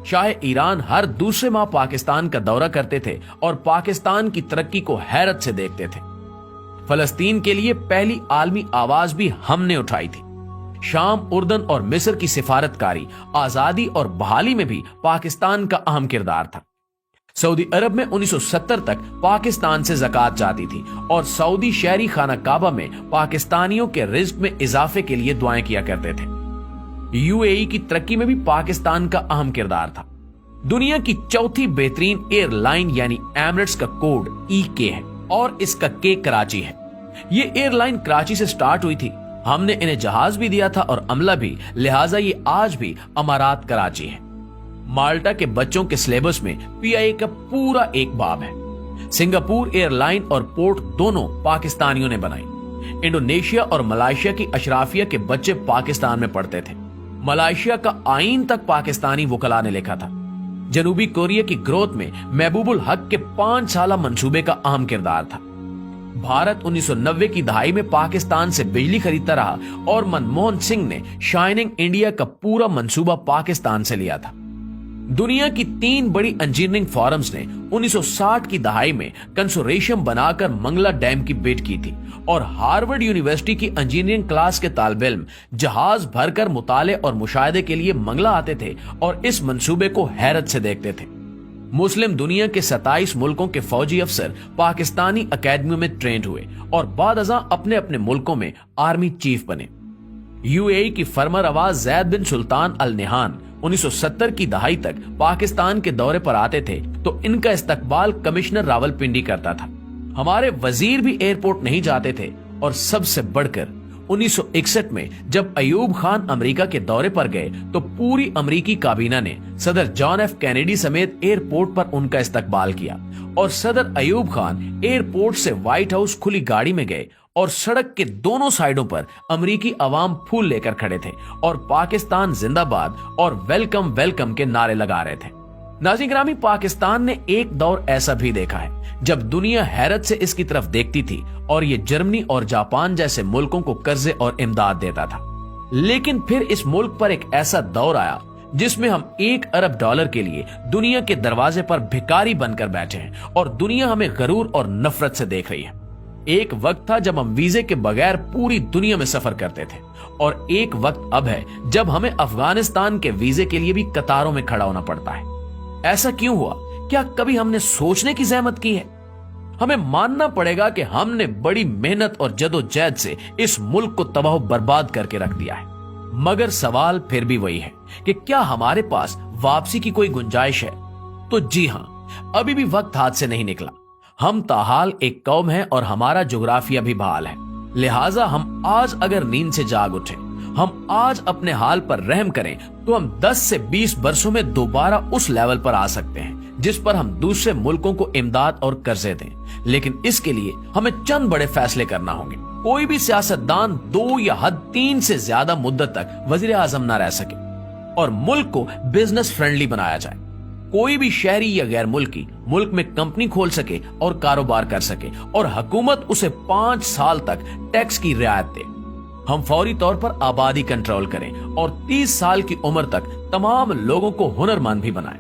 Shah Iran हर दूसरे माह पाकिस्तान का दौरा करते थे और पाकिस्तान की तरक्की को हैरत से देखते थे। फलस्तीन के लिए पहली आलमी आवाज भी हमने उठाई थी। शाम, उर्दन और मिस्र की सिफारतकारी, आजादी और बहाली में भी पाकिस्तान का अहम किरदार था। सऊदी अरब में 1970 तक पाकिस्तान से ज़कात जाती थी और सऊदी शहरी खाना काबा में पाकिस्तानियों के रिज्क में इजाफे के लिए दुआएं किया करते थे। यूएई की तरक्की में भी पाकिस्तान का अहम किरदार था। दुनिया की चौथी बेहतरीन एयरलाइन यानी एमिरेट्स का कोड EK है और इसका K कराची है। ये एयरलाइन कराची से स्टार्ट हुई थी। हमने इन्हें जहाज भी दिया था और अमला भी, लिहाजा ये आज भी अमारात कराची है। माल्टा के बच्चों के सिलेबस में PIA का पूरा एक बाब है। सिंगापुर एयरलाइन और पोर्ट दोनों पाकिस्तानियों ने बनाई। इंडोनेशिया और मलेशिया की अशराफिया के बच्चे पाकिस्तान में पढ़ते थे। मलेशिया का आईन तक पाकिस्तानी वकला ने लिखा था। जनूबी कोरिया की ग्रोथ में महबूबुल हक के 5 साला मंसूबे का अहम किरदार था। भारत 1990 की दहाई में पाकिस्तान से बिजली खरीदता रहा और मनमोहन सिंह ने शाइनिंग इंडिया का पूरा मंसूबा पाकिस्तान से लिया था। दुनिया की 3 बड़ी इंजीनियरिंग फॉरम्स ने 1960 की दहाई में कंसोर्शियम बनाकर मंगला डैम की बिड की थी और हार्वर्ड यूनिवर्सिटी की इंजीनियरिंग क्लास के तालिब इल्म जहाज भरकर मुताले और मुशाहिदे के लिए मंगला आते थे और इस मंसूबे को हैरत से देखते थे। मुस्लिम दुनिया के 27 मुल्कों के फौजी अफसर पाकिस्तानी अकेडमियों में ट्रेंड हुए और बाद अज़ां अपने अपने मुल्कों में आर्मी चीफ बने। यूएई की फरमारवा जैद बिन सुल्तान अल नहान 1970 की दहाई तक पाकिस्तान के दौरे पर आते थे तो इनका इस्तकबाल कमिश्नर रावलपिंडी करता था। हमारे वजीर भी एयरपोर्ट नहीं जाते थे और सबसे बढ़कर 1961 में जब अयूब खान अमेरिका के दौरे पर गए तो पूरी अमेरिकी काबीना ने सदर जॉन F कैनेडी समेत एयरपोर्ट पर उनका इस्तकबाल किया और सदर अयूब खान एयरपोर्ट से व्हाइट हाउस खुली गाड़ी में गए और सड़क के दोनों साइडों पर अमेरिकी अवाम फूल लेकर खड़े थे और पाकिस्तान जिंदाबाद और वेलकम वेलकम के नारे लगा रहे थे। नाज़रीन गिरामी, पाकिस्तान ने एक दौर ऐसा भी देखा है जब दुनिया हैरत से इसकी तरफ देखती थी और ये जर्मनी और जापान जैसे मुल्कों को कर्जे और इमदाद देता था। लेकिन फिर इस मुल्क पर एक ऐसा दौर आया जिसमें हम $1 अरब के लिए दुनिया के दरवाजे पर भिखारी बनकर बैठे हैं और दुनिया हमें गरूर और नफरत से देख रही है। एक वक्त था जब हम वीजे के बगैर पूरी दुनिया में सफर करते थे और एक वक्त अब है जब हमें अफगानिस्तान के वीजे के लिए भी कतारों में खड़ा होना पड़ता है। ऐसा क्यों हुआ? क्या कभी हमने सोचने की जहमत की है? हमें मानना पड़ेगा कि हमने बड़ी मेहनत और जदोजहद से इस मुल्क को तबाह बर्बाद करके रख दिया है। मगर सवाल फिर भी वही है कि क्या हमारे पास वापसी की कोई गुंजाइश है? तो जी हां, अभी भी वक्त हाथ से नहीं निकला। हम ताहाल एक कौम है और हमारा जोग्राफिया भी बहाल है। लिहाजा हम आज अगर नींद से जाग उठे, हम आज अपने हाल पर रहम करें तो हम 10 से 20 वर्षों में दोबारा उस लेवल पर आ सकते हैं जिस पर हम दूसरे मुल्कों को इमदाद और कर्जे दें। लेकिन इसके लिए हमें चंद बड़े फैसले करना होंगे। कोई भी सियासतदान 2 या हद 3 से ज्यादा मुद्दत तक वजीर आजम न रह सके और मुल्क को बिजनेस फ्रेंडली बनाया जाए। कोई भी शहरी या गैर मुल्की मुल्क में कंपनी खोल सके और कारोबार कर सके और हुकूमत उसे 5 साल तक टैक्स की रियायत दे। हम फौरी तौर पर आबादी कंट्रोल करें और 30 साल की उम्र तक तमाम लोगों को हुनरमंद भी बनाएं।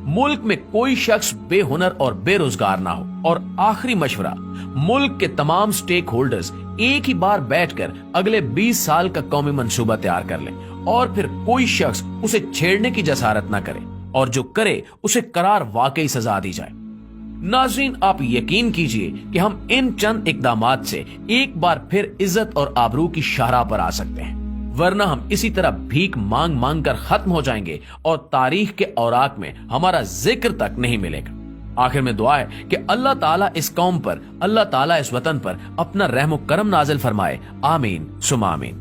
मुल्क में कोई शख्स बेहुनर और बेरोजगार ना हो। और आखिरी मशवरा, मुल्क के तमाम स्टेक होल्डर्स एक ही बार बैठकर अगले 20 साल का कौमी मंसूबा तैयार कर लें और फिर कोई शख्स उसे छेड़ने की जसारत ना करे और जो करे उसे करार वाकई सजा दी जाए। नाज़रीन, आप यकीन कीजिए कि हम इन चंद इकदामात से एक बार फिर इज्जत और आबरू की शाहराह पर आ सकते हैं, वरना हम इसी तरह भीख मांग मांग कर खत्म हो जाएंगे और तारीख के औराक में हमारा जिक्र तक नहीं मिलेगा। आखिर में दुआ है कि अल्लाह ताला इस कौम पर, अल्लाह ताला इस वतन पर अपना रहमो करम नाजिल फरमाए। आमीन सुमा आमीन।